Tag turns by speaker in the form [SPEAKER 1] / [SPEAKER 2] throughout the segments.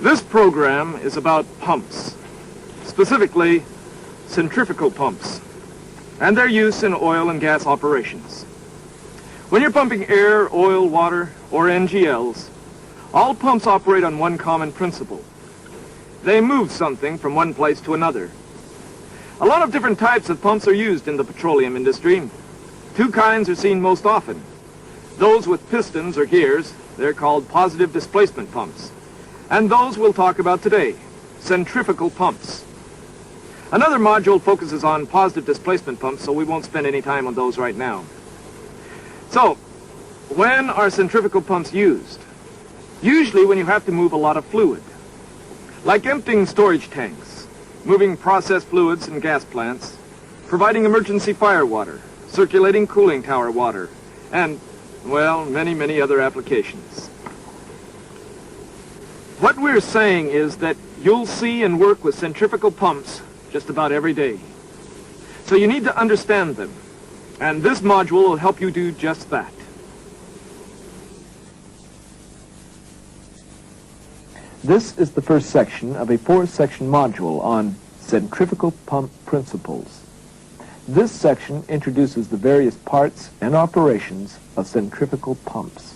[SPEAKER 1] This program is about pumps, specifically centrifugal pumps, and their use in oil and gas operations. When you're pumping air, oil, water, or NGLs, all pumps operate on one common principle. They move something from one place to another. A lot of different types of pumps are used in the petroleum industry. Two kinds are seen most often. Those with pistons or gears, they're called positive displacement pumps. And those we'll talk about today, centrifugal pumps. Another module focuses on positive displacement pumps, so we won't spend any time on those right now. So, when are centrifugal pumps used? Usually when you have to move a lot of fluid, like emptying storage tanks, moving processed fluids in gas plants, providing emergency fire water, circulating cooling tower water, and, well, many, many other applications. What we're saying is that you'll see and work with centrifugal pumps just about every day. So you need to understand them, and this module will help you do just that.
[SPEAKER 2] This is the first section of a 4-section module on centrifugal pump principles. This section introduces the various parts and operations of centrifugal pumps.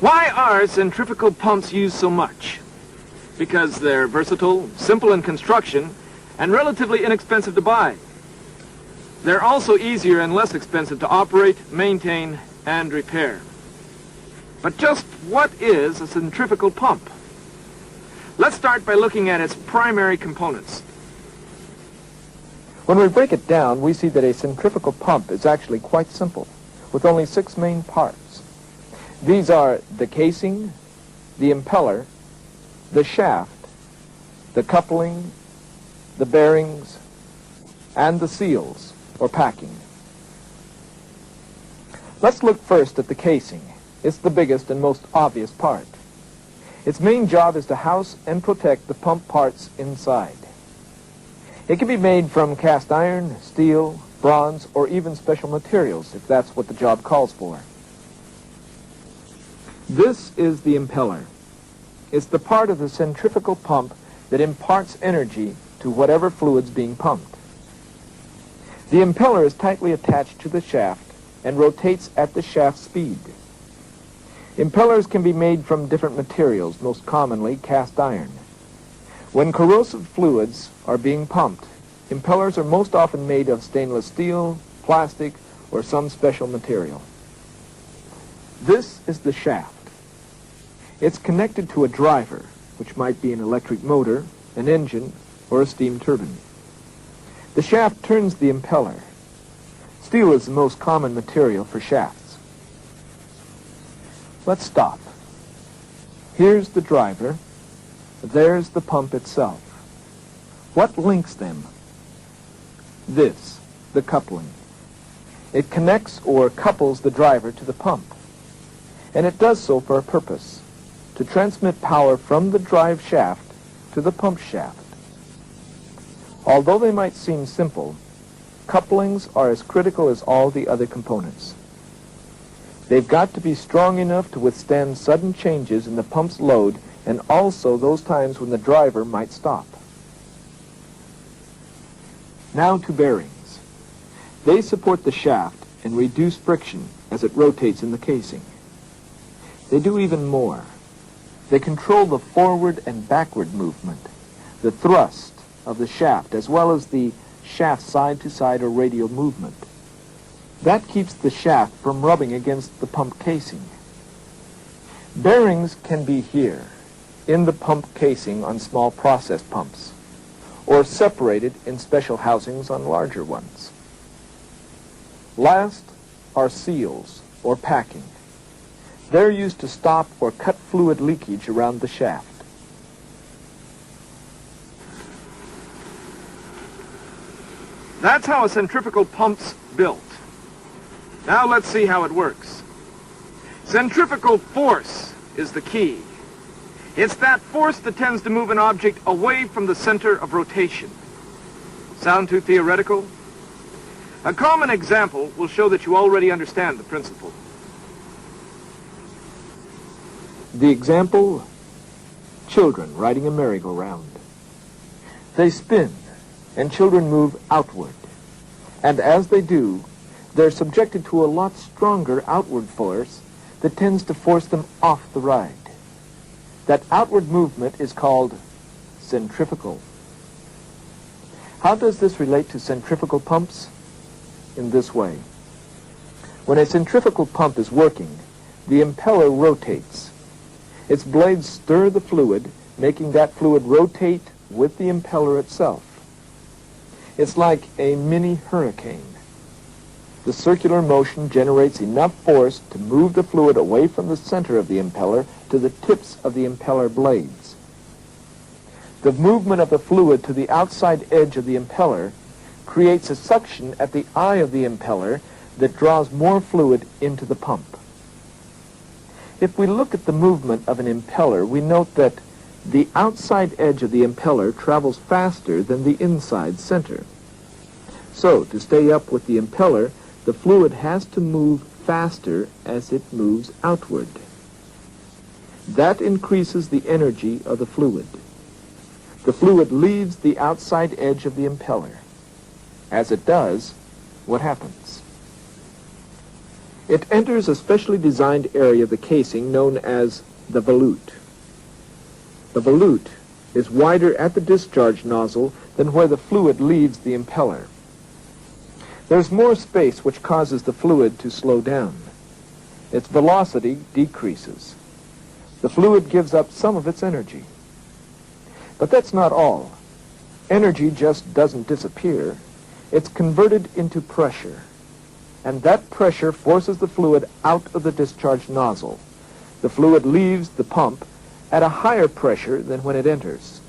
[SPEAKER 1] Why are centrifugal pumps used so much? Because they're versatile, simple in construction, and relatively inexpensive to buy. They're also easier and less expensive to operate, maintain, and repair. But just what is a centrifugal pump? Let's start by looking at its primary components.
[SPEAKER 2] When we break it down, we see that a centrifugal pump is actually quite simple, with only 6 main parts. These are the casing, the impeller, the shaft, the coupling, the bearings, and the seals, or packing. Let's look first at the casing. It's the biggest and most obvious part. Its main job is to house and protect the pump parts inside. It can be made from cast iron, steel, bronze, or even special materials, if that's what the job calls for. This is the impeller. It's the part of the centrifugal pump that imparts energy to whatever fluid's being pumped. The impeller is tightly attached to the shaft and rotates at the shaft speed. Impellers can be made from different materials, most commonly cast iron. When corrosive fluids are being pumped, impellers are most often made of stainless steel, plastic, or some special material. This is the shaft. It's connected to a driver, which might be an electric motor, an engine, or a steam turbine. The shaft turns the impeller. Steel is the most common material for shafts. Let's stop. Here's the driver. There's the pump itself. What links them? This, the coupling. It connects or couples the driver to the pump. And it does so for a purpose, to transmit power from the drive shaft to the pump shaft. Although they might seem simple, couplings are as critical as all the other components. They've got to be strong enough to withstand sudden changes in the pump's load and also those times when the driver might stop. Now to bearings. They support the shaft and reduce friction as it rotates in the casing. They do even more. They control the forward and backward movement, the thrust of the shaft, as well as the shaft side-to-side or radial movement. That keeps the shaft from rubbing against the pump casing. Bearings can be here, in the pump casing on small process pumps, or separated in special housings on larger ones. Last, are seals, or packing. They're used to stop or cut fluid leakage around the shaft.
[SPEAKER 1] That's how a centrifugal pump's built. Now let's see how it works. Centrifugal force is the key. It's that force that tends to move an object away from the center of rotation. Sound too theoretical? A common example will show that you already understand the principle.
[SPEAKER 2] The example, children riding a merry-go-round. They spin, and children move outward. And as they do, they're subjected to a lot stronger outward force that tends to force them off the ride. That outward movement is called centrifugal. How does this relate to centrifugal pumps? In this way. When a centrifugal pump is working, the impeller rotates. Its blades stir the fluid, making that fluid rotate with the impeller itself. It's like a mini hurricane. The circular motion generates enough force to move the fluid away from the center of the impeller to the tips of the impeller blades. The movement of the fluid to the outside edge of the impeller creates a suction at the eye of the impeller that draws more fluid into the pump. If we look at the movement of an impeller, we note that the outside edge of the impeller travels faster than the inside center. So, to stay up with the impeller, the fluid has to move faster as it moves outward. That increases the energy of the fluid. The fluid leaves the outside edge of the impeller. As it does, what happens? It enters a specially designed area of the casing known as the volute. The volute is wider at the discharge nozzle than where the fluid leaves the impeller. There's more space, which causes the fluid to slow down. Its velocity decreases. The fluid gives up some of its energy. But that's not all. Energy just doesn't disappear. It's converted into pressure. And that pressure forces the fluid out of the discharge nozzle. The fluid leaves the pump at a higher pressure than when it enters.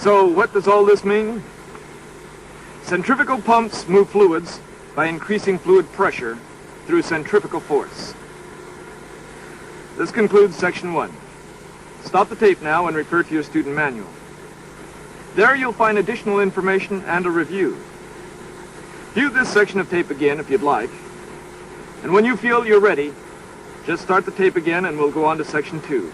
[SPEAKER 1] So what does all this mean? Centrifugal pumps move fluids by increasing fluid pressure through centrifugal force. This concludes section 1. Stop the tape now and refer to your student manual. There you'll find additional information and a review. View this section of tape again if you'd like. And when you feel you're ready, just start the tape again and we'll go on to section 2.